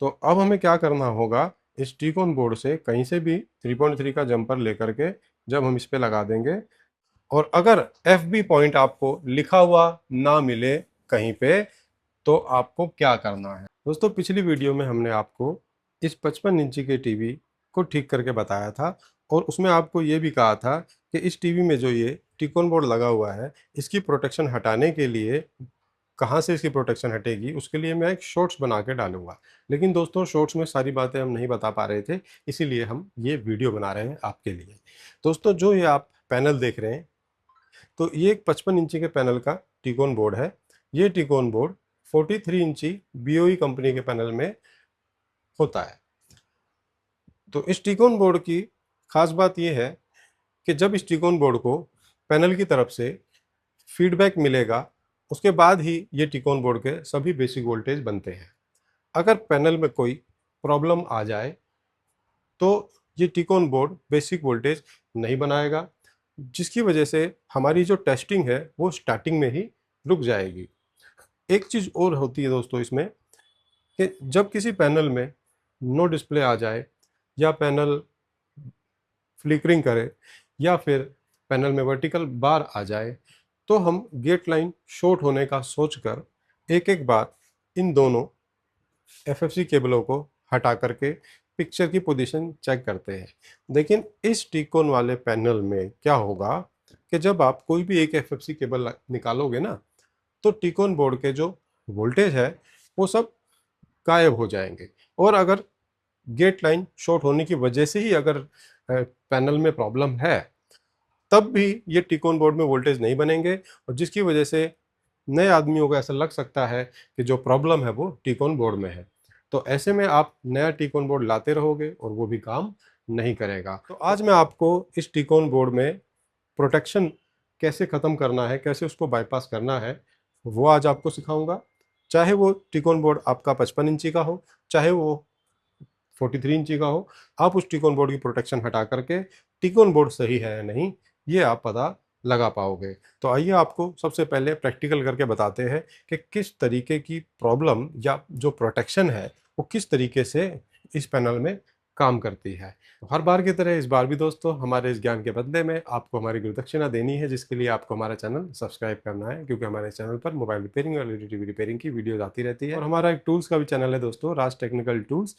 तो अब हमें क्या करना होगा, इस टिकोन बोर्ड से कहीं से भी 3.3 का जंपर लेकर के जब हम इस पे लगा देंगे, और अगर एफ बी पॉइंट आपको लिखा हुआ ना मिले कहीं पे, तो आपको क्या करना है। दोस्तों, पिछली वीडियो में हमने आपको इस 55 इंची के टीवी को ठीक करके बताया था, और उसमें आपको ये भी कहा था कि इस टीवी में जो ये टिकोन बोर्ड लगा हुआ है, इसकी प्रोटेक्शन हटाने के लिए कहाँ से इसकी प्रोटेक्शन हटेगी, उसके लिए मैं एक शॉर्ट्स बना के डालूंगा। लेकिन दोस्तों, शॉर्ट्स में सारी बातें हम नहीं बता पा रहे थे, इसीलिए हम ये वीडियो बना रहे हैं आपके लिए। दोस्तों, जो ये आप पैनल देख रहे हैं, तो ये एक 55 इंची के पैनल का टिकोन बोर्ड है। ये टिकोन बोर्ड 43 इंची बीओई कंपनी के पैनल में होता है। तो इस टिकोन बोर्ड की खास बात यह है कि जब इस टिकोन बोर्ड को पैनल की तरफ से फीडबैक मिलेगा, उसके बाद ही ये टिकोन बोर्ड के सभी बेसिक वोल्टेज बनते हैं। अगर पैनल में कोई प्रॉब्लम आ जाए तो ये टिकोन बोर्ड बेसिक वोल्टेज नहीं बनाएगा, जिसकी वजह से हमारी जो टेस्टिंग है वो स्टार्टिंग में ही रुक जाएगी। एक चीज़ और होती है दोस्तों इसमें, कि जब किसी पैनल में नो डिस्प्ले आ जाए, या पैनल फ्लिकरिंग करे, या फिर पैनल में वर्टिकल बार आ जाए, तो हम गेट लाइन शॉर्ट होने का सोचकर एक एक बार इन दोनों एफएफसी केबलों को हटा करके पिक्चर की पोजीशन चेक करते हैं। लेकिन इस टिकोन वाले पैनल में क्या होगा कि जब आप कोई भी एक एफएफसी केबल निकालोगे ना, तो टिकोन बोर्ड के जो वोल्टेज है वो सब गायब हो जाएंगे। और अगर गेट लाइन शॉर्ट होने की वजह से ही अगर पैनल में प्रॉब्लम है, तब भी ये टिकोन बोर्ड में वोल्टेज नहीं बनेंगे, और जिसकी वजह से नए आदमियों को ऐसा लग सकता है कि जो प्रॉब्लम है वो टिकोन बोर्ड में है। तो ऐसे में आप नया टिकोन बोर्ड लाते रहोगे और वो भी काम नहीं करेगा। तो आज मैं आपको इस टिकोन बोर्ड में प्रोटेक्शन कैसे ख़त्म करना है, कैसे उसको बाईपास करना है, वो आज आपको सिखाऊंगा। चाहे वो टिकोन बोर्ड आपका 55 इंची का हो, चाहे वो 43 इंची का हो, आप उस टिकोन बोर्ड की प्रोटेक्शन हटा करके टिकोन बोर्ड सही है या नहीं, ये आप पता लगा पाओगे। तो आइए आपको सबसे पहले प्रैक्टिकल करके बताते हैं कि किस तरीके की प्रॉब्लम या जो प्रोटेक्शन है वो किस तरीके से इस पैनल में काम करती है। तो हर बार की तरह इस बार भी दोस्तों, हमारे इस ज्ञान के बदले में आपको हमारी गुरु दक्षिणा देनी है, जिसके लिए आपको हमारा चैनल सब्सक्राइब करना है, क्योंकि हमारे चैनल पर मोबाइल रिपेयरिंग और एलईडी टीवी रिपेयरिंग की वीडियोज आती रहती है। और हमारा एक टूल्स का भी चैनल है दोस्तों, राज टेक्निकल टूल्स,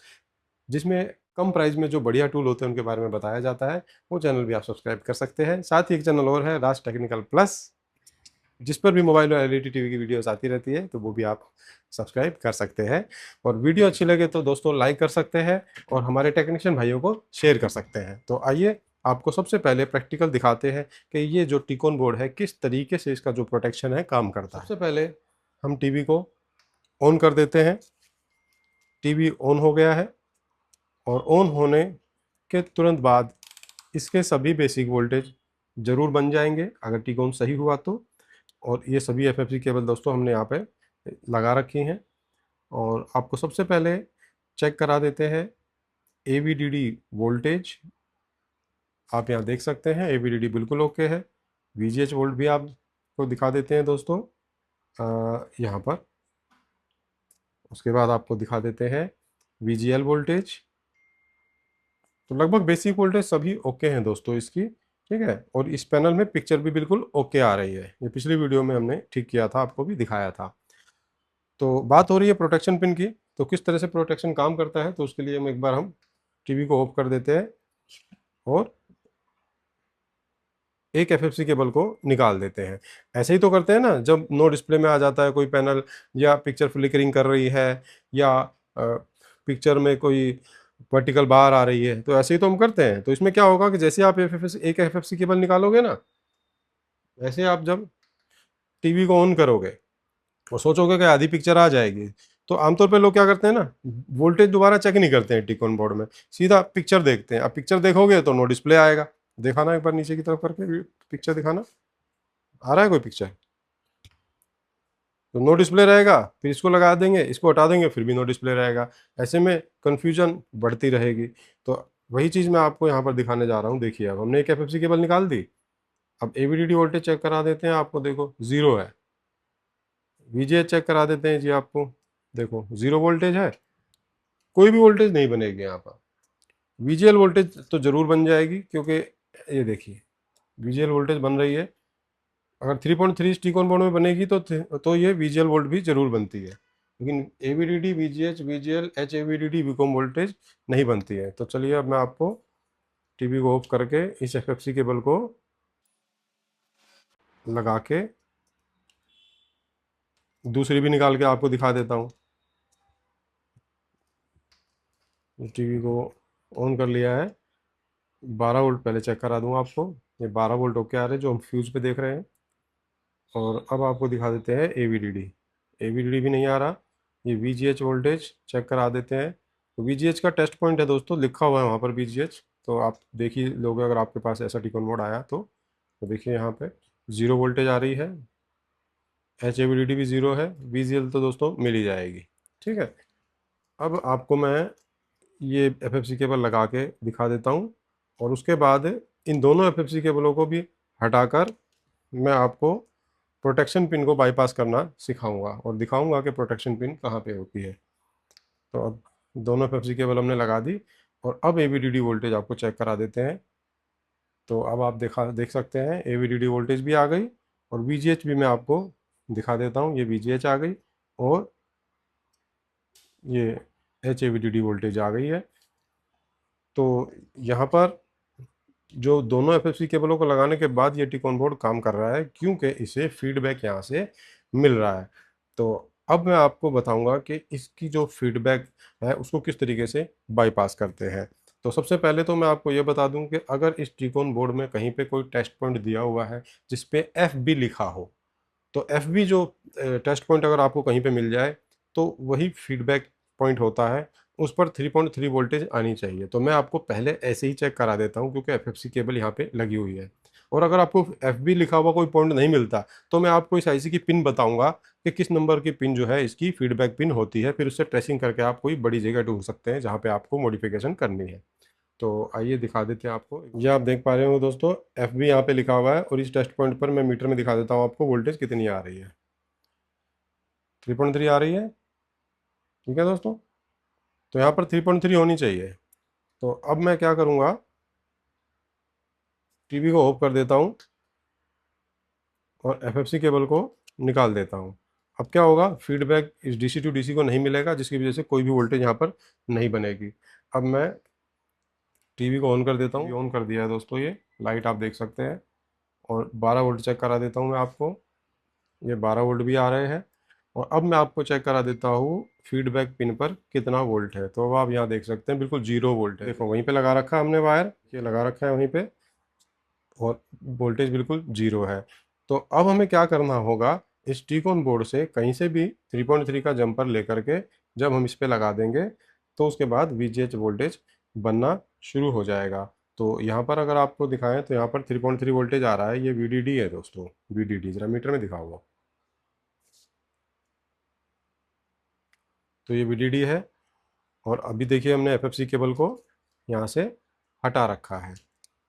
जिसमें कम प्राइस में जो बढ़िया टूल होते हैं उनके बारे में बताया जाता है। वो चैनल भी आप सब्सक्राइब कर सकते हैं। साथ ही एक चैनल और है, राज टेक्निकल प्लस, जिस पर भी मोबाइल और एलईडी टीवी की वीडियोस आती रहती है, तो वो भी आप सब्सक्राइब कर सकते हैं। और वीडियो अच्छी लगे तो दोस्तों लाइक कर सकते हैं, और हमारे टेक्नीशियन भाइयों को शेयर कर सकते हैं। तो आइए आपको सबसे पहले प्रैक्टिकल दिखाते हैं कि ये जो टिकोन बोर्ड है किस तरीके से इसका जो प्रोटेक्शन है काम करता है। सबसे पहले हम टीवी को ऑन कर देते हैं। टीवी ऑन हो गया है, और ऑन होने के तुरंत बाद इसके सभी बेसिक वोल्टेज जरूर बन जाएंगे अगर टिकोन सही हुआ तो। और ये सभी एफएफसी केबल दोस्तों हमने यहाँ पे लगा रखी हैं, और आपको सबसे पहले चेक करा देते हैं एवीडीडी वोल्टेज। आप यहाँ देख सकते हैं एवीडीडी बिल्कुल ओके है। वीजीएच वोल्ट भी आपको दिखा देते हैं दोस्तों यहाँ पर। उसके बाद आपको दिखा देते हैं वीजीएल वोल्टेज। तो लगभग बेसिक वोल्टेज सभी ओके हैं दोस्तों इसकी, ठीक है। और इस पैनल में पिक्चर भी बिल्कुल ओके आ रही है। ये पिछली वीडियो में हमने ठीक किया था, आपको भी दिखाया था। तो बात हो रही है प्रोटेक्शन पिन की, तो किस तरह से प्रोटेक्शन काम करता है, तो उसके लिए एक बार हम टीवी को ऑफ कर देते हैं और एक एफएफसी केबल को निकाल देते हैं। ऐसे ही तो करते हैं ना, जब नो डिस्प्ले में आ जाता है कोई पैनल, या पिक्चर फ्लिकरिंग कर रही है, या पिक्चर में कोई वर्टिकल बार आ रही है, तो ऐसे ही तो हम करते हैं। तो इसमें क्या होगा कि जैसे आप एक एफएफसी केबल निकालोगे ना, वैसे आप जब टीवी को ऑन करोगे और सोचोगे कि आधी पिक्चर आ जाएगी, तो आमतौर पे लोग क्या करते हैं ना, वोल्टेज दोबारा चेक नहीं करते हैं टिकोन बोर्ड में, सीधा पिक्चर देखते हैं। अब पिक्चर देखोगे तो नो डिस्प्ले आएगा। दिखाना एक बार नीचे की तरफ करके पिक्चर दिखाना, आ रहा है कोई पिक्चर? तो नो डिस्प्ले रहेगा, फिर इसको लगा देंगे, इसको हटा देंगे, फिर भी नो डिस्प्ले रहेगा। ऐसे में कन्फ्यूजन बढ़ती रहेगी। तो वही चीज़ मैं आपको यहाँ पर दिखाने जा रहा हूँ। देखिए, अब हमने एक एफएफसी केबल निकाल दी। अब एवीडीडी वोल्टेज चेक करा देते हैं, आपको देखो जीरो है। वीजीएच चेक करा देते हैं जी, आपको देखो जीरो वोल्टेज है। कोई भी वोल्टेज नहीं बनेगी यहाँ पर। वीजीएल वोल्टेज तो जरूर बन जाएगी, क्योंकि ये देखिए वीजीएल वोल्टेज बन रही है। अगर 3.3 स्टिक ऑन बोर्ड में बनेगी तो ये वीजीएल वोल्ट भी जरूर बनती है, लेकिन AVDD, VGH, VGL, H AVDD, WeCom voltage नहीं बनती है। तो चलिए अब मैं आपको टीवी को ऑफ करके इस एफएफसी केबल को लगा के दूसरी भी निकाल के आपको दिखा देता हूँ। टीवी को ऑन कर लिया है। 12 वोल्ट पहले चेक करा दूँ आपको। ये 12 वोल्ट ओके आ रहे हैं जो हम फ्यूज पे देख रहे हैं। और अब आपको दिखा देते हैं एवीडीडी। एवीडीडी भी नहीं आ रहा। ये वीजीएच वोल्टेज चेक करा देते हैं। तो वीजीएच का टेस्ट पॉइंट है दोस्तों, लिखा हुआ है वहाँ पर वीजीएच, तो आप देखिए लोगे अगर आपके पास ऐसा टिकॉन मोड आया तो देखिए यहाँ पे 0 वोल्टेज आ रही है। एच एवीडीडी भी 0 है। वीजीएल तो दोस्तों मिल ही जाएगी। ठीक है, अब आपको मैं ये एफएफसी केबल लगा के दिखा देता हूँ, और उसके बाद इन दोनों एफएफसी केबलों को भी हटाकर मैं आपको प्रोटेक्शन पिन को बाईपास करना सिखाऊंगा और दिखाऊंगा कि प्रोटेक्शन पिन कहाँ पे होती है। तो अब दोनों एफएफसी केबल हमने लगा दी, और अब एवीडीडी वोल्टेज आपको चेक करा देते हैं। तो अब आप देख सकते हैं एवीडीडी वोल्टेज भी आ गई, और वीजीएच भी मैं आपको दिखा देता हूँ। ये वीजीएच आ गई और ये एच एवीडीडी वोल्टेज आ गई है। तो यहाँ पर जो दोनों एफएफसी केबलों को लगाने के बाद ये टिकॉन बोर्ड काम कर रहा है, क्योंकि इसे फीडबैक यहाँ से मिल रहा है। तो अब मैं आपको बताऊंगा कि इसकी जो फीडबैक है उसको किस तरीके से बाईपास करते हैं। तो सबसे पहले तो मैं आपको ये बता दूं कि अगर इस टिकॉन बोर्ड में कहीं पे कोई टेस्ट पॉइंट दिया हुआ है जिस पे एफ बी लिखा हो, तो एफ बी जो टेस्ट पॉइंट अगर आपको कहीं पे मिल जाए तो वही फीडबैक पॉइंट होता है, उस पर 3.3 वोल्टेज आनी चाहिए। तो मैं आपको पहले ऐसे ही चेक करा देता हूँ, क्योंकि एफएफसी केबल यहाँ पे लगी हुई है। और अगर आपको एफ बी लिखा हुआ कोई पॉइंट नहीं मिलता तो मैं आपको इस आईसी की पिन बताऊंगा कि किस नंबर की पिन जो है इसकी फीडबैक पिन होती है। फिर उससे ट्रेसिंग करके आप कोई बड़ी जगह ढूंढ सकते हैं जहाँ पे आपको मॉडिफिकेशन करनी है। तो आइए दिखा देते हैं आपको। ये आप देख पा रहे हो दोस्तों, एफ बी यहाँ पे लिखा हुआ है, और इस टेस्ट पॉइंट पर मैं मीटर में दिखा देता हूँ आपको वोल्टेज कितनी आ रही है। 3.3 आ रही है। ठीक है दोस्तों, तो यहाँ पर 3.3 होनी चाहिए। तो अब मैं क्या करूँगा, टीवी को ऑफ कर देता हूँ और एफएफसी केबल को निकाल देता हूँ। अब क्या होगा, फीडबैक इस डीसी टू डीसी को नहीं मिलेगा, जिसकी वजह से कोई भी वोल्टेज यहाँ पर नहीं बनेगी। अब मैं टीवी को ऑन कर देता हूँ। ऑन कर दिया है दोस्तों, ये लाइट आप देख सकते हैं, और 12 वोल्ट चेक करा देता हूँ मैं आपको। ये 12 वोल्ट भी आ रहे हैं। और अब मैं आपको चेक करा देता हूँ फीडबैक पिन पर कितना वोल्ट है। तो अब आप यहाँ देख सकते हैं बिल्कुल 0 वोल्ट है। देखो वहीं पे लगा रखा है हमने वायर, ये लगा रखा है वहीं पे, और वोल्टेज बिल्कुल 0 है। तो अब हमें क्या करना होगा, इस टीकॉन बोर्ड से कहीं से भी 3.3 का जंपर लेकर के जब हम इस पे लगा देंगे तो उसके बाद वीजीएच वोल्टेज बनना शुरू हो जाएगा। तो यहाँ पर अगर आपको दिखाएं तो यहाँ पर 3.3 वोल्टेज आ रहा है। ये वीडीडी है दोस्तों, वीडीडी जरा मीटर में दिखाऊंगा। तो ये वीडीडी है, और अभी देखिए हमने एफएफसी केबल को यहाँ से हटा रखा है।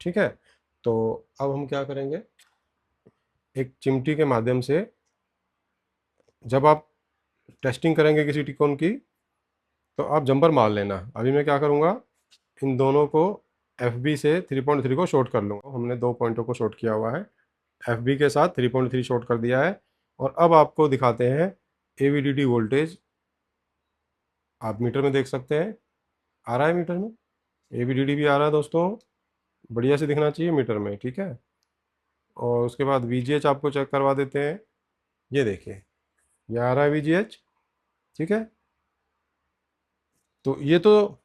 ठीक है, तो अब हम क्या करेंगे, एक चिमटी के माध्यम से जब आप टेस्टिंग करेंगे किसी टिकोन की तो आप जंपर मार लेना। अभी मैं क्या करूँगा, इन दोनों को एफ बी से 3.3 को शॉर्ट कर लूँगा। हमने दो पॉइंटों को शॉर्ट किया हुआ है, एफ बी के साथ 3.3 शॉर्ट कर दिया है। और अब आपको दिखाते हैं A V D D voltage. आप मीटर में देख सकते हैं, आ रहा है मीटर में, ए वी डी डी भी आ रहा है दोस्तों, बढ़िया से दिखना चाहिए मीटर में। ठीक है, और उसके बाद वी जी एच आपको चेक करवा देते हैं। ये देखिए, ये आ रहा है वी जी एच। ठीक है, तो ये तो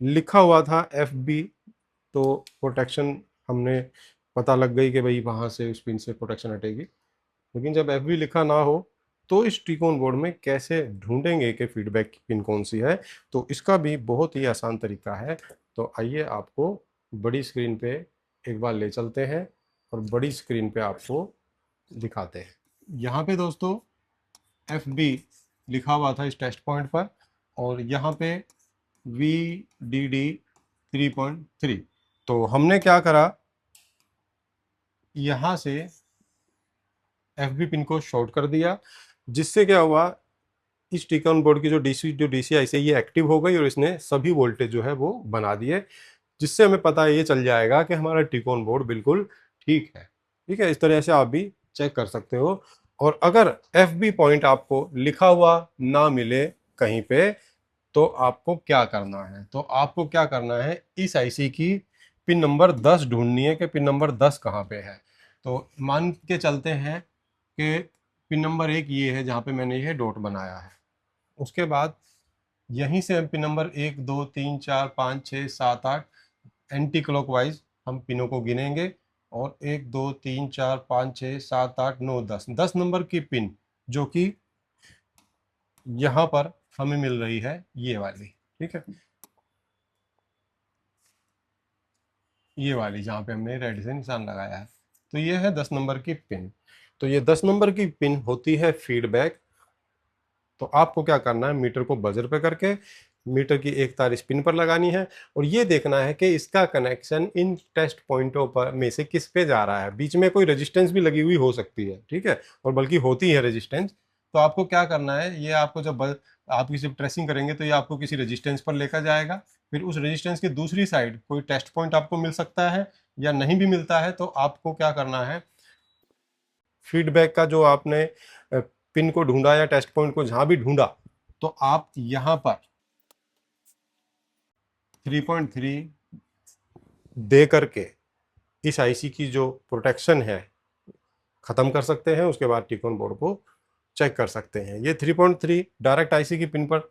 लिखा हुआ था एफ बी, तो प्रोटेक्शन हमने पता लग गई कि भाई वहाँ से उस पिन से प्रोटेक्शन हटेगी। लेकिन जब एफ बी लिखा ना हो तो इस टिकोन बोर्ड में कैसे ढूंढेंगे कि फीडबैक पिन कौन सी है। तो इसका भी बहुत ही आसान तरीका है। तो आइए आपको बड़ी स्क्रीन पे एक बार ले चलते हैं और बड़ी स्क्रीन पे आपको दिखाते हैं। यहाँ पे दोस्तों एफ बी लिखा हुआ था इस टेस्ट पॉइंट पर, और यहाँ पे वी डी डी 3.3। तो हमने क्या करा, यहाँ से एफ बी पिन को शॉर्ट कर दिया, जिससे क्या हुआ, इस टिकॉन बोर्ड की जो DCI से ये एक्टिव हो गई और इसने सभी वोल्टेज जो है वो बना दिए, जिससे हमें पता ये चल जाएगा कि हमारा टिकॉन बोर्ड बिल्कुल ठीक है। ठीक है, इस तरह से आप भी चेक कर सकते हो। और अगर FB पॉइंट आपको लिखा हुआ ना मिले कहीं पे, तो आपको क्या करना है? तो आपको क्या करना है, इस IC की पिन नंबर 10 ढूंढनी है कि पिन नंबर 10 कहाँ पे है। तो मान के चलते हैं कि पिन नंबर 1 ये है जहाँ पे मैंने ये डॉट बनाया है। उसके बाद यहीं से हम पिन नंबर 1 2 3 4 5 6 7 8 एंटी क्लॉकवाइज हम पिनों को गिनेंगे, और 1 2 3 4 5 6 7 8 9 10 नंबर की पिन जो कि यहाँ पर हमें मिल रही है ये वाली। ठीक है, ये वाली जहाँ पे हमने रेड से निशान लगाया है, तो ये है 10 नंबर की पिन। तो ये 10 नंबर की पिन होती है फीडबैक। तो आपको क्या करना है, मीटर को बजर पे करके मीटर की एक तार इस पिन पर लगानी है, और ये देखना है कि इसका कनेक्शन इन टेस्ट पॉइंटों पर में से किस पे जा रहा है। बीच में कोई रेजिस्टेंस भी लगी हुई हो सकती है, ठीक है, और बल्कि होती है रेजिस्टेंस। तो आपको क्या करना है, ये आपको जब आप किसी ट्रेसिंग करेंगे तो ये आपको किसी रेजिस्टेंस पर लेकर जाएगा। फिर उस रेजिस्टेंस की दूसरी साइड कोई टेस्ट पॉइंट आपको मिल सकता है, या नहीं भी मिलता है तो आपको क्या करना है, फीडबैक का जो आपने पिन को ढूंढा या टेस्ट पॉइंट को जहां भी ढूंढा, तो आप यहां पर 3.3 दे करके इस आईसी की जो प्रोटेक्शन है खत्म कर सकते हैं। उसके बाद टिकॉन बोर्ड को चेक कर सकते हैं। ये 3.3 डायरेक्ट आईसी की पिन पर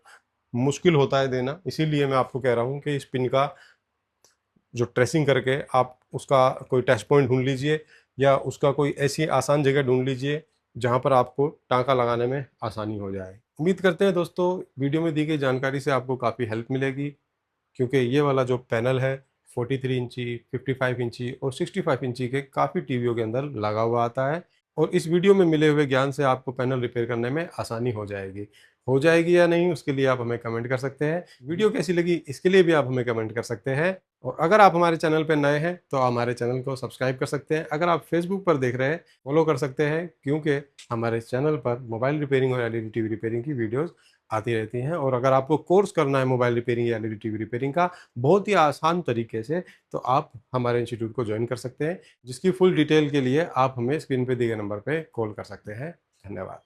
मुश्किल होता है देना, इसीलिए मैं आपको कह रहा हूं कि इस पिन का जो ट्रेसिंग करके आप उसका कोई टेस्ट पॉइंट ढूंढ लीजिए, या उसका कोई ऐसी आसान जगह ढूंढ लीजिए जहां पर आपको टाँका लगाने में आसानी हो जाए। उम्मीद करते हैं दोस्तों वीडियो में दी गई जानकारी से आपको काफ़ी हेल्प मिलेगी, क्योंकि ये वाला जो पैनल है 43 इंची, 55 इंची और 65 इंची के काफ़ी टीवियों के अंदर लगा हुआ आता है, और इस वीडियो में मिले हुए ज्ञान से आपको पैनल रिपेयर करने में आसानी हो जाएगी। हो जाएगी या नहीं, उसके लिए आप हमें कमेंट कर सकते हैं। वीडियो कैसी लगी इसके लिए भी आप हमें कमेंट कर सकते हैं। और अगर आप हमारे चैनल पर नए हैं तो हमारे चैनल को सब्सक्राइब कर सकते हैं। अगर आप फेसबुक पर देख रहे हैं, फॉलो कर सकते हैं, क्योंकि हमारे चैनल पर मोबाइल रिपेयरिंग और एलईडी टीवी रिपेयरिंग की वीडियोज़ आती रहती हैं। और अगर आपको कोर्स करना है मोबाइल रिपेयरिंग या एलईडी टीवी रिपेयरिंग का बहुत ही आसान तरीके से, तो आप हमारे इंस्टीट्यूट को ज्वाइन कर सकते हैं, जिसकी फुल डिटेल के लिए आप हमें स्क्रीन पे दिए गए नंबर पे कॉल कर सकते हैं। धन्यवाद।